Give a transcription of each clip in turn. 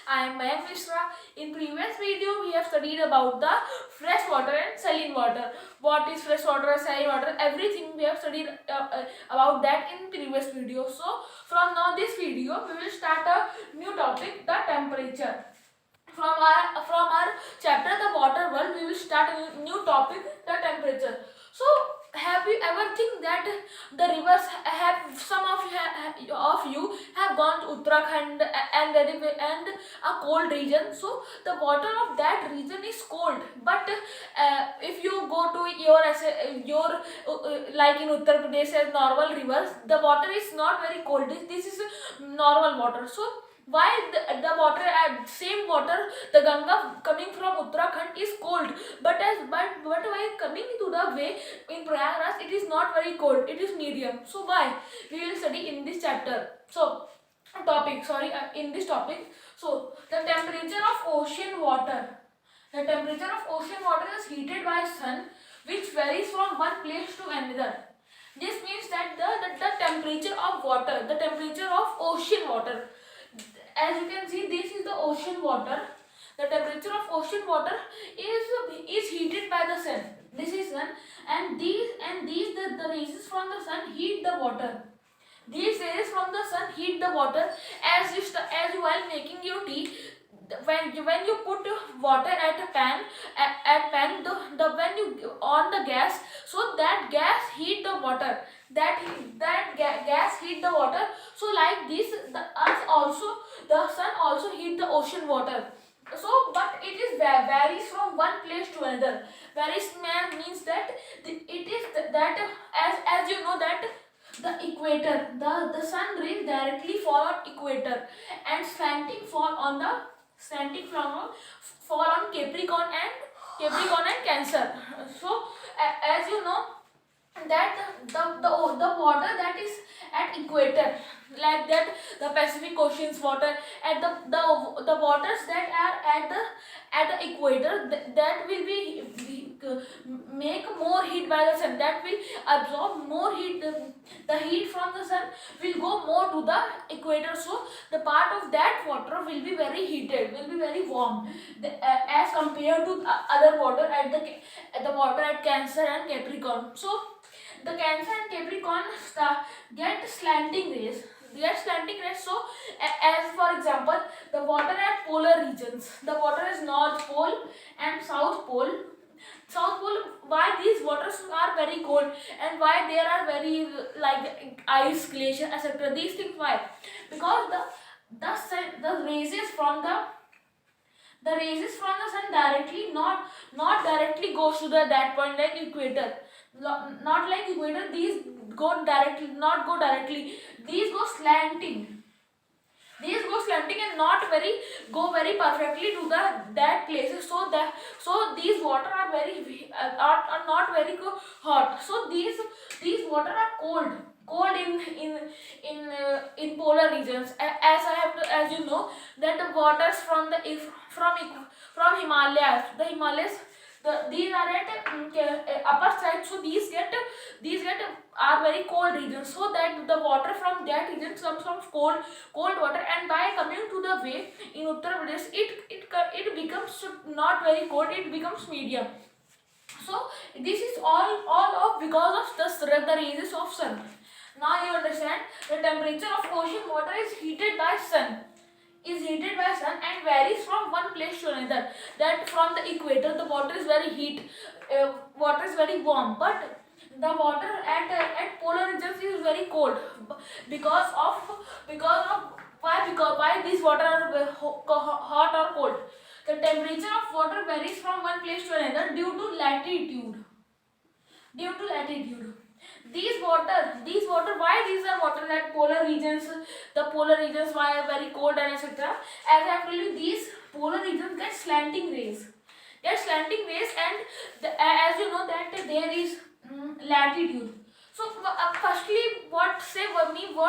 I am Mayank Mishra. In previous video, we have studied about the fresh water and saline water. What is fresh water, saline water, everything we have studied about that in previous video. So, from now this video, we will start a new topic, the temperature. From our chapter the water world, we will start a new topic, the temperature. So have you ever think that the rivers have some of you have gone to Uttarakhand and a cold region, so the water of that region is cold, but if you go to your like in Uttar Pradesh as normal rivers, the water is not very cold. This is normal water. So why the water at same water, the Ganga coming from Uttarakhand is cold, but while coming to the way in Prayagraj, it is not very cold, it is medium. So why we will study in this chapter. So topic, sorry, in this topic. So the temperature of ocean water. The temperature of ocean water is heated by sun, which varies from one place to another. This means that the temperature of water, the temperature of ocean water, as you can see, this is the ocean water. The temperature of ocean water is heated by the sun. This is sun, and these the rays from the sun heat the water. These rays from the sun heat the water. As you while making your tea, when you put water at a pan, the when you on the gas, so that gas heat the water, gas heat the water. So like this, the earth also, the sun also heat the ocean water. So but it is varies from one place to another. Varies means that it is that, as you know that the equator, the sun rays directly fall on equator and slanting fall on Capricorn and Cancer. So as you know that the water that is at equator, like that the Pacific Ocean's water, at the waters that are at the equator, that will make more heat by the sun, that will absorb more heat. The heat from the sun will go more to the equator, so the part of that water will be very heated, will be very warm, as compared to other water at the water at Cancer and Capricorn. So the Cancer and Capricorn get slanting rays. So as for example, the water at polar regions, the water is North Pole and South Pole. South Pole, why these waters are very cold and why there are very like ice, glacier, etc. These things, why? Because the rays from the sun directly, not directly goes to that point like equator. Not like equator, these go directly. These go slanting. And not very perfectly to that places. So these water are are not very hot. So these water are cold in polar regions. As you know that the waters from Himalayas, these are at upper side, so these get are very cold regions, so that the water from that region comes from cold water, and by coming to the way in Uttar Pradesh, it becomes not very cold, it becomes medium. So this is all of because of the rays of sun. Now you understand the temperature of ocean water is heated by sun, and varies from one place to another. That from the equator, the water is very water is very warm, but the water at polar regions is very cold, because of why these water are hot or cold. The temperature of water varies from one place to another due to latitude. These water, why these are water at polar regions, the polar regions why are very cold and etc. As I told you, these polar regions get slanting rays, and as you know that there is latitude. So firstly, what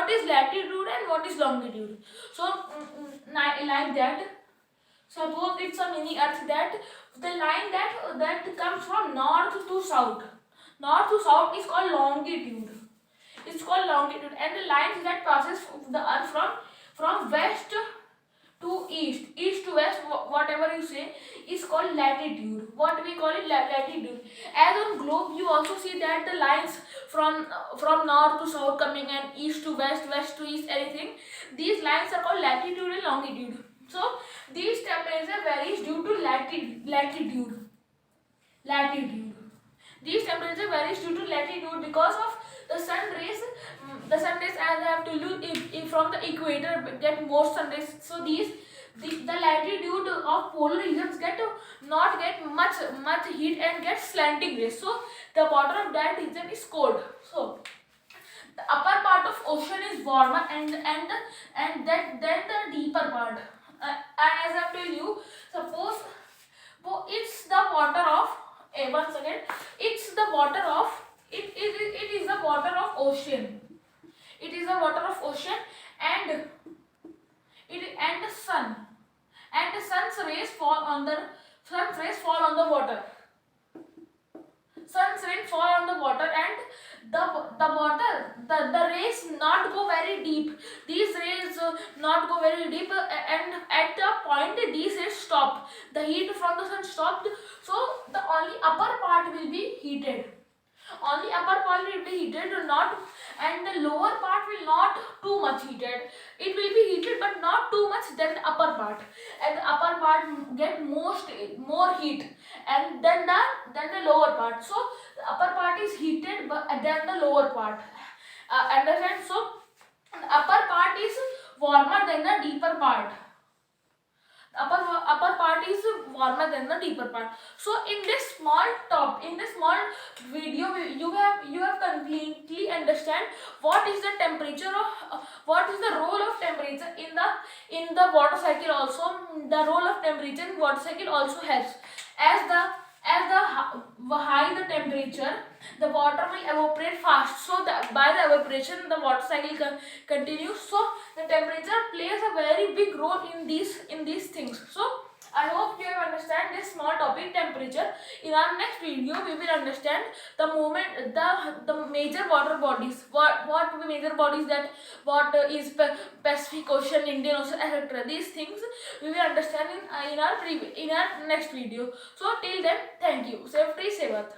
is latitude and what is longitude? So like that, suppose it's a mini earth, that the line that comes from north to south. North to south is called longitude. It's called longitude, and the lines that passes the earth from west to east whatever you say is called latitude. What we call it, latitude. As on globe, you also see that the lines from north to south coming and east to west, west to east, anything. These lines are called latitude and longitude. So these temperature varies due to latitude. These temperature varies due to latitude because of the sun rays. As I have told you, if from the equator get more sun rays, so the latitude of polar regions not get much heat and get slanting rays. So the bottom of that region is cold. So the upper part of ocean is warmer and then the deeper part. As I told you, suppose it's the water of once again, it's the water of it is the water of ocean. It is the water of ocean and the sun's rays fall on the water. Sun's rays fall on the water and the rays not go very deep. These rays not go very deep and at the point these rays stop. The heat from the sun stopped, so the only upper part will be heated. Only upper part will be heated, not, and the lower part will not too much heated. It will be heated but not too much than the upper part, and the upper part get more heat and then the lower part. So the upper part is heated but than the lower part. Understand? So the upper part is warmer than the deeper part. Upper part is warmer than the deeper part. So in this small video, you have completely understand what is the temperature of what is the role of temperature in the water cycle. Also the role of temperature in water cycle also helps. As the high the temperature, the water will evaporate fast. So by the evaporation, the water cycle continues. So the temperature plays a very big role in these things. So I hope you have understand this small topic, temperature. In our next video, we will understand the the major water bodies. What major bodies, that what is Pacific Ocean, Indian Ocean, etc. These things we will understand in our next video. So till then, thank you. Safety, Sevat.